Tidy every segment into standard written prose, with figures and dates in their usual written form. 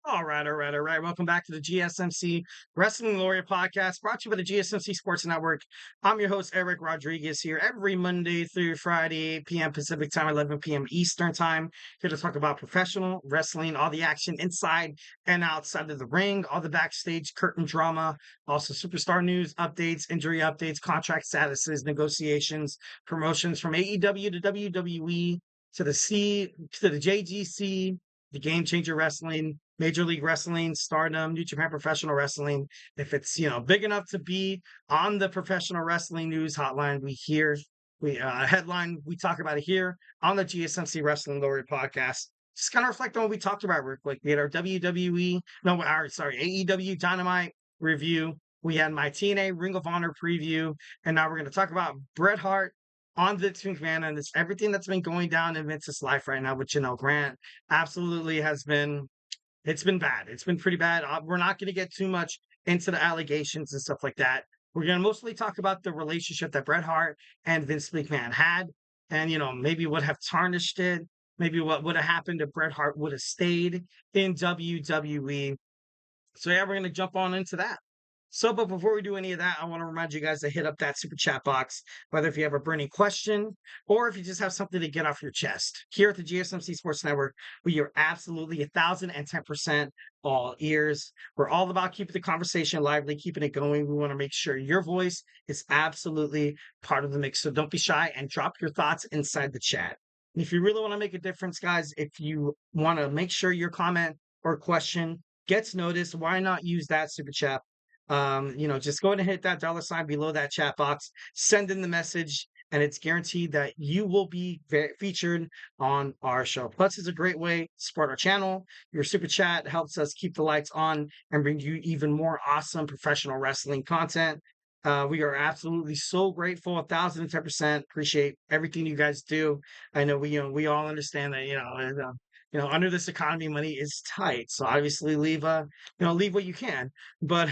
All right. Welcome back to the GSMC Wrestling Laureate podcast, brought to you by the GSMC Sports Network. I'm your host, Eric Rodriguez, here every Monday through Friday, 8 p.m. Pacific time, 11 p.m. Eastern time, here to talk about professional wrestling, all the action inside and outside of the ring, all the backstage curtain drama, also superstar news, updates, injury updates, contract statuses, negotiations, promotions from AEW to WWE to the JGC, the Game Changer Wrestling, Major League Wrestling, Stardom, New Japan Professional Wrestling. If it's big enough to be on the professional wrestling news hotline, we headline, we talk about it here on the GSMC Wrestling Laureate podcast. Just kind of reflect on what we talked about real quick. We had our WWE, no, our sorry, AEW Dynamite review. We had my TNA Ring of Honor preview, and now we're going to talk about Bret Hart on Vince McMahon and this everything that's been going down in Vince's life right now with Janel Grant. Absolutely has been it's been bad. It's been pretty bad. We're not going to get too much into the allegations and stuff like that. We're going to mostly talk about the relationship that Bret Hart and Vince McMahon had, and maybe would have tarnished it. Maybe what would have happened if Bret Hart would have stayed in WWE. So yeah, we're going to jump on into that. But before we do any of that, I want to remind you guys to hit up that super chat box, whether if you have a burning question or if you just have something to get off your chest. Here at the GSMC Sports Network, we are absolutely 1,010% all ears. We're all about keeping the conversation lively, keeping it going. We want to make sure your voice is absolutely part of the mix. So don't be shy and drop your thoughts inside the chat. And if you really want to make a difference, guys, if you want to make sure your comment or question gets noticed, why not use that super chat? Just go ahead and hit that $ below that chat box, send in the message, and it's guaranteed that you will be featured on our show. Plus, it's a great way to support our channel. Your super chat helps us keep the lights on and bring you even more awesome professional wrestling content. We are absolutely so grateful, 1,010% appreciate everything you guys do. I know we all understand that under this economy, money is tight. So obviously leave what you can. But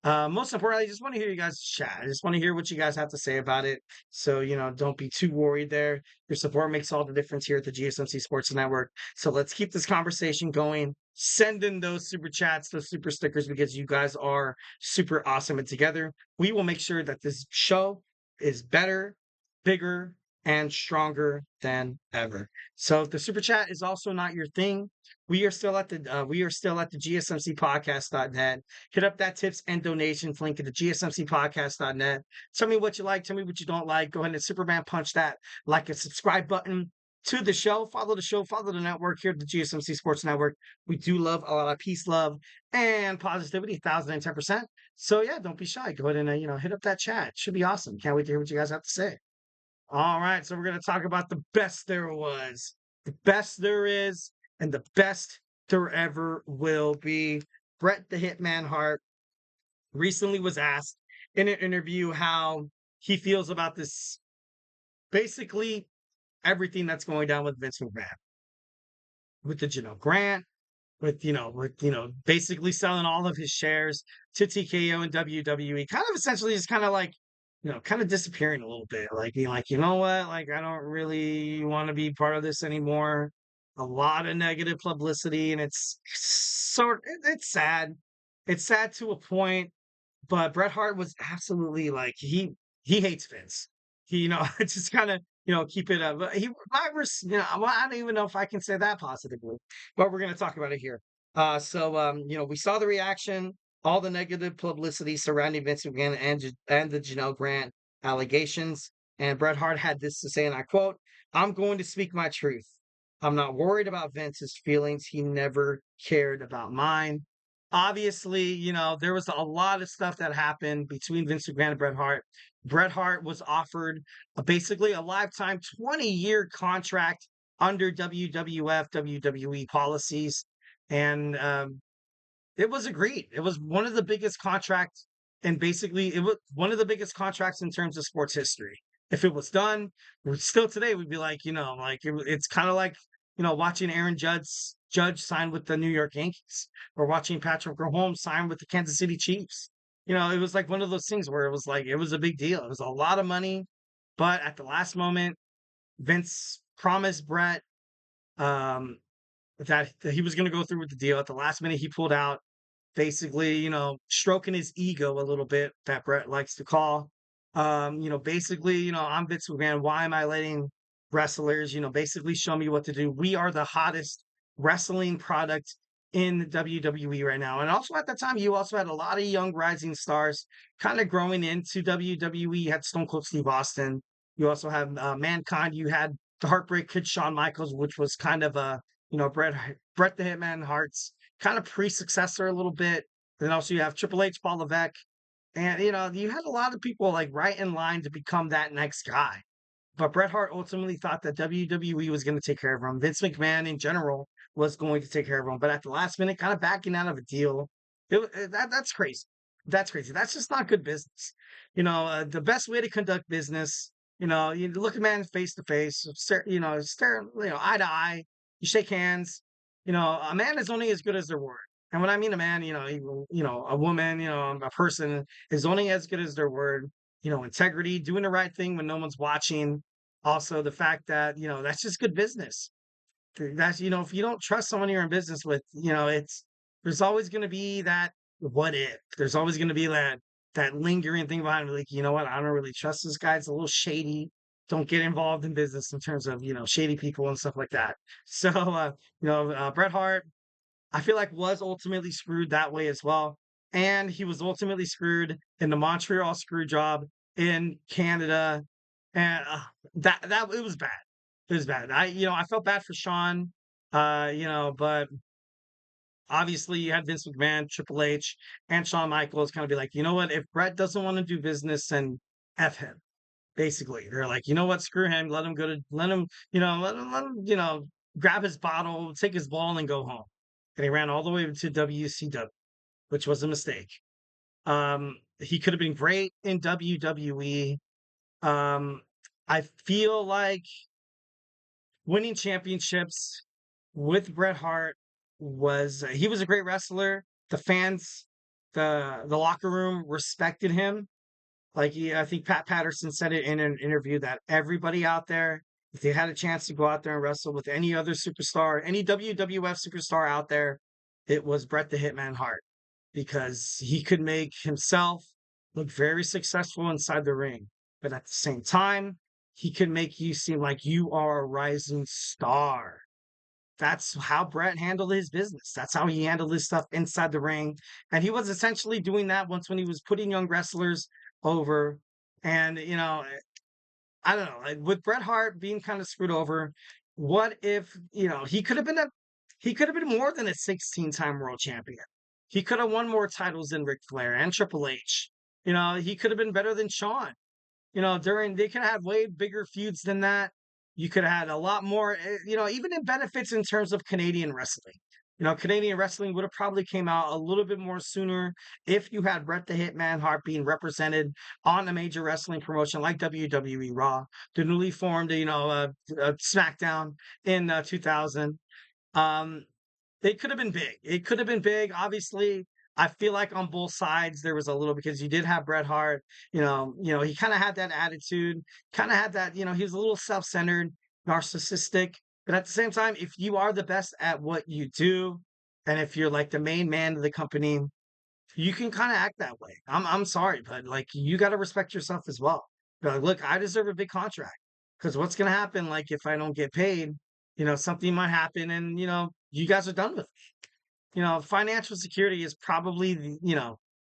most importantly, I just want to hear you guys chat. I just want to hear what you guys have to say about it. So, don't be too worried there. Your support makes all the difference here at the GSMC Sports Network. So let's keep this conversation going. Send in those super chats, those super stickers, because you guys are super awesome. And together, we will make sure that this show is better, bigger, and stronger than ever. So if the super chat is also not your thing, we are still at the GSMCpodcast.net. Hit up that tips and donations link at the GSMCpodcast.net. Tell me what you like, tell me what you don't like. Go ahead and Superman punch that like and subscribe button to the show. Follow the show, follow the network here at the GSMC Sports Network. We do love a lot of peace, love, and positivity, 1,010%. So yeah, don't be shy. Go ahead and hit up that chat. Should be awesome. Can't wait to hear what you guys have to say. All right, so we're going to talk about the best there was, the best there is, and the best there ever will be. Bret the Hitman Hart recently was asked in an interview how he feels about this, basically everything that's going down with Vince McMahon, with the Janel Grant, basically selling all of his shares to TKO and WWE, kind of essentially just kind of like kind of disappearing a little bit, like being like, you know what, like I don't really want to be part of this anymore. A lot of negative publicity, and it's sad. It's sad to a point, but Bret Hart was absolutely like he hates Vince. He, it's just kind of keep it up. But well, I don't even know if I can say that positively, but we're gonna talk about it here. We saw the reaction, all the negative publicity surrounding Vince McMahon and the Janel Grant allegations. And Bret Hart had this to say, and I quote, "I'm going to speak my truth. I'm not worried about Vince's feelings. He never cared about mine." Obviously, there was a lot of stuff that happened between Vince McMahon and Bret Hart. Bret Hart was offered basically a lifetime 20-year contract under WWF, WWE policies. And it was agreed. It was one of the biggest contracts, and basically it was one of the biggest contracts in terms of sports history. If it was done, still today we'd be like, it's kind of like, watching Aaron Judge sign with the New York Yankees, or watching Patrick Mahomes sign with the Kansas City Chiefs. It was like one of those things where it was like it was a big deal. It was a lot of money, but at the last moment, Vince promised Bret um, that he was going to go through with the deal. At the last minute, he pulled out, basically, stroking his ego a little bit, that Bret likes to call. Basically, I'm Vince McMahon. Why am I letting wrestlers, basically show me what to do? We are the hottest wrestling product in the WWE right now. And also at that time, you also had a lot of young rising stars kind of growing into WWE. You had Stone Cold Steve Austin. You also have Mankind. You had the Heartbreak Kid Shawn Michaels, which was kind of a, Bret the Hitman Hart's kind of pre-successor a little bit. Then also you have Triple H, Paul Levesque, and you had a lot of people like right in line to become that next guy. But Bret Hart ultimately thought that WWE was going to take care of him. Vince McMahon in general was going to take care of him, but at the last minute, kind of backing out of a deal. That's crazy. That's crazy. That's just not good business. The best way to conduct business. You look a man face to face, stare, eye to eye. You shake hands. A man is only as good as their word. And when I mean a man, a woman, a person is only as good as their word. Integrity, doing the right thing when no one's watching. Also, the fact that, that's just good business. That's, if you don't trust someone you're in business with, there's always going to be that what if. There's always going to be that lingering thing behind it. Like, you know what? I don't really trust this guy. It's a little shady. Don't get involved in business in terms of, shady people and stuff like that. So, Bret Hart, I feel like was ultimately screwed that way as well. And he was ultimately screwed in the Montreal screw job in Canada. And that it was bad. It was bad. I felt bad for Sean, but obviously you had Vince McMahon, Triple H, and Shawn Michaels kind of be like, you know what, if Brett doesn't want to do business, then F him. Basically, they're like, you know what, screw him, let him, grab his bottle, take his ball, and go home. And he ran all the way to WCW, which was a mistake. He could have been great in WWE. I feel like winning championships with Bret Hart was he was a great wrestler. The fans, the locker room respected him. Like I think Pat Patterson said it in an interview that everybody out there, if they had a chance to go out there and wrestle with any other superstar, any WWF superstar out there, it was Bret the Hitman Hart because he could make himself look very successful inside the ring. But at the same time, he could make you seem like you are a rising star. That's how Bret handled his business. That's how he handled his stuff inside the ring. And he was essentially doing that once when he was putting young wrestlers over. And, I don't know, like with Bret Hart being kind of screwed over, what if, he could have been more than a 16-time world champion. He could have won more titles than Ric Flair and Triple H. He could have been better than Shawn. They could have way bigger feuds than that. You could have had a lot more, even in benefits in terms of Canadian wrestling. Canadian wrestling would have probably came out a little bit more sooner if you had Bret the Hitman Hart being represented on a major wrestling promotion like WWE Raw, the newly formed, SmackDown in 2000. Um, it could have been big. It could have been big. Obviously, I feel like on both sides there was a little because you did have Bret Hart. He kind of had that attitude, kind of had that. He was a little self-centered, narcissistic. But at the same time, if you are the best at what you do, and if you're like the main man of the company, you can kind of act that way. I'm sorry, but like you got to respect yourself as well. Be like, look, I deserve a big contract because what's gonna happen? Like if I don't get paid, something might happen, and you guys are done with me. Financial security is probably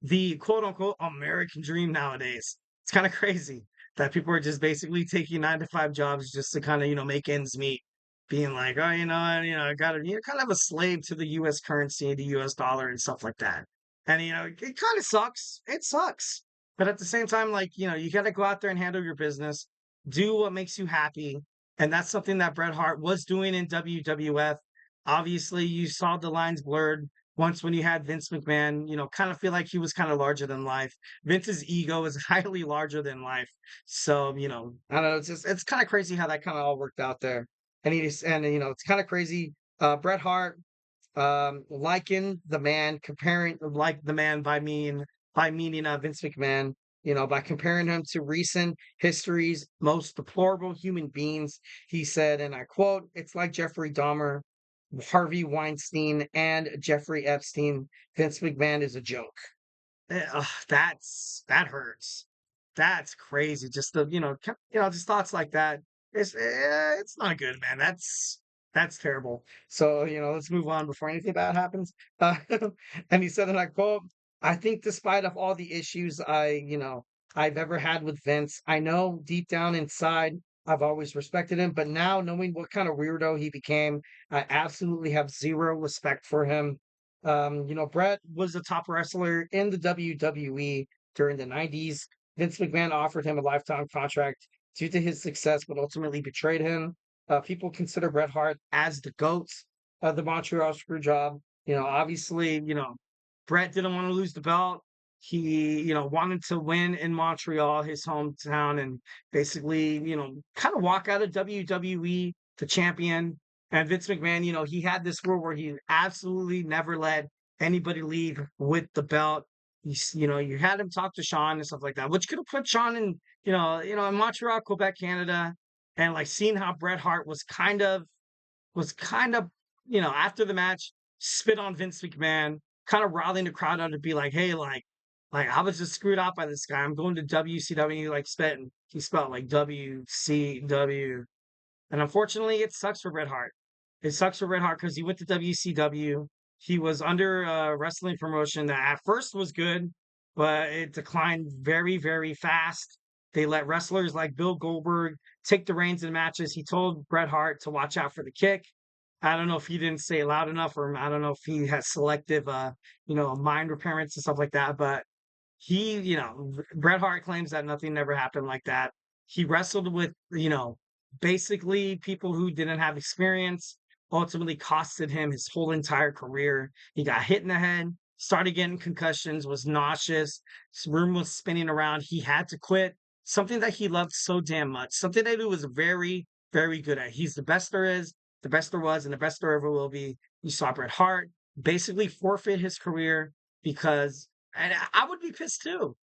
the quote unquote American dream nowadays. It's kind of crazy that people are just basically taking 9 to 5 jobs just to kind of make ends meet, being like, oh, I got to kind of a slave to the U.S. currency, the U.S. dollar, and stuff like that. And it kind of sucks. It sucks, but at the same time, like you got to go out there and handle your business, do what makes you happy, and that's something that Bret Hart was doing in WWF. Obviously, you saw the lines blurred once when you had Vince McMahon, kind of feel like he was kind of larger than life. Vince's ego is highly larger than life. So, I don't know, it's kind of crazy how that kind of all worked out there. It's kind of crazy. Bret Hart, liking the man, comparing like the man by meaning Vince McMahon, by comparing him to recent history's most deplorable human beings. He said, and I quote, it's like Jeffrey Dahmer. Harvey Weinstein and Jeffrey Epstein. Vince McMahon is a joke. That hurts. That's crazy. Just the just thoughts like that. It's not good, man. That's terrible. So let's move on before anything bad happens. Uh, and he said, and I quote, "I think despite of all the issues I've ever had with Vince, I know deep down inside I've always respected him. But now knowing what kind of weirdo he became, I absolutely have zero respect for him. Bret was a top wrestler in the WWE during the 90s. Vince McMahon offered him a lifetime contract due to his success, but ultimately betrayed him. People consider Bret Hart as the GOAT of the Montreal Screwjob. Obviously, Bret didn't want to lose the belt. He, wanted to win in Montreal, his hometown, and basically, kind of walk out of WWE the champion. And Vince McMahon, he had this rule where he absolutely never let anybody leave with the belt. You had him talk to Sean and stuff like that, which could have put Sean in, in Montreal, Quebec, Canada, and like seeing how Bret Hart was kind of, after the match, spit on Vince McMahon, kind of rallying the crowd on to be like, hey, like I was just screwed out by this guy. I'm going to WCW, like he spelled like WCW. And unfortunately, it sucks for Bret Hart. It sucks for Bret Hart because he went to WCW. He was under a wrestling promotion that at first was good, but it declined very, very fast. They let wrestlers like Bill Goldberg take the reins in matches. He told Bret Hart to watch out for the kick. I don't know if he didn't say it loud enough, or I don't know if he has selective, mind repairments and stuff like that. But Bret Hart claims that nothing never happened like that. He wrestled with, basically people who didn't have experience, ultimately costed him his whole entire career. He got hit in the head, started getting concussions, was nauseous. His room was spinning around. He had to quit something that he loved so damn much, something that he was very, very good at. He's the best there is, the best there was, and the best there ever will be. You saw Bret Hart basically forfeit his career because, and I would be pissed too.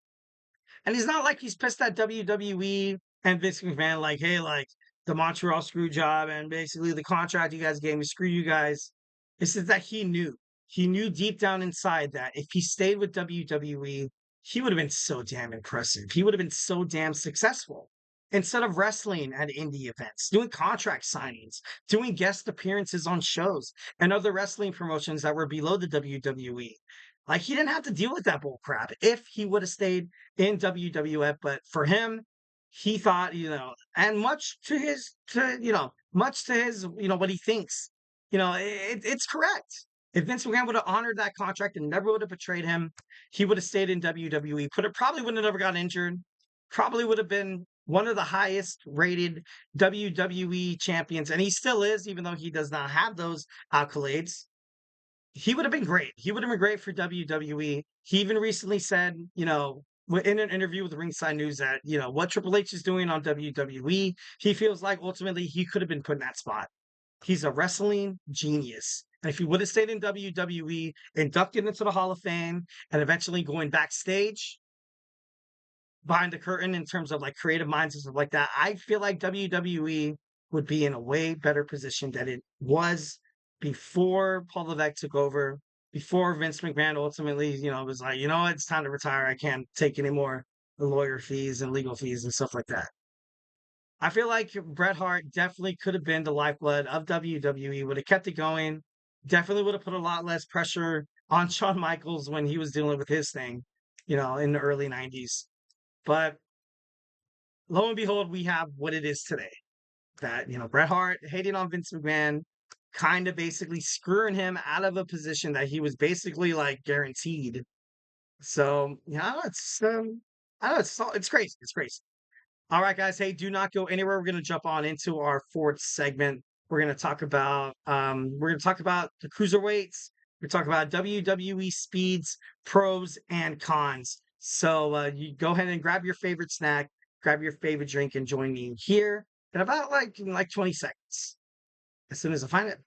And he's not like he's pissed at WWE and Vince McMahon, like, hey, like the Montreal screw job and basically the contract you guys gave me, screw you guys. It's just that he knew. He knew deep down inside that if he stayed with WWE, he would have been so damn impressive. He would have been so damn successful. Instead of wrestling at indie events, doing contract signings, doing guest appearances on shows and other wrestling promotions that were below the WWE. Like he didn't have to deal with that bull crap if he would have stayed in WWF. But for him, he thought, and much to his, what he thinks, it's correct. If Vince McMahon would have honored that contract and never would have betrayed him, he would have stayed in WWE. But it probably wouldn't have ever got injured. Probably would have been one of the highest rated WWE champions, and he still is, even though he does not have those accolades. He would have been great. He would have been great for WWE. He even recently said, in an interview with Ringside News that, what Triple H is doing on WWE, he feels like ultimately he could have been put in that spot. He's a wrestling genius. And if he would have stayed in WWE, inducted into the Hall of Fame, and eventually going backstage behind the curtain in terms of like creative minds and stuff like that, I feel like WWE would be in a way better position than it was before Paul Levesque took over, before Vince McMahon ultimately, was like, what, it's time to retire. I can't take any more lawyer fees and legal fees and stuff like that. I feel like Bret Hart definitely could have been the lifeblood of WWE, would have kept it going, definitely would have put a lot less pressure on Shawn Michaels when he was dealing with his thing, in the early 90s. But lo and behold, we have what it is today. That, Bret Hart hating on Vince McMahon, kind of basically screwing him out of a position that he was basically like guaranteed. So, I know it's crazy. It's crazy. All right, guys. Hey, do not go anywhere. We're gonna jump on into our fourth segment. We're gonna talk about the cruiserweights. We're talking about WWE speeds, pros, and cons. So you go ahead and grab your favorite snack, grab your favorite drink, and join me here in about like 20 seconds. As soon as I find it.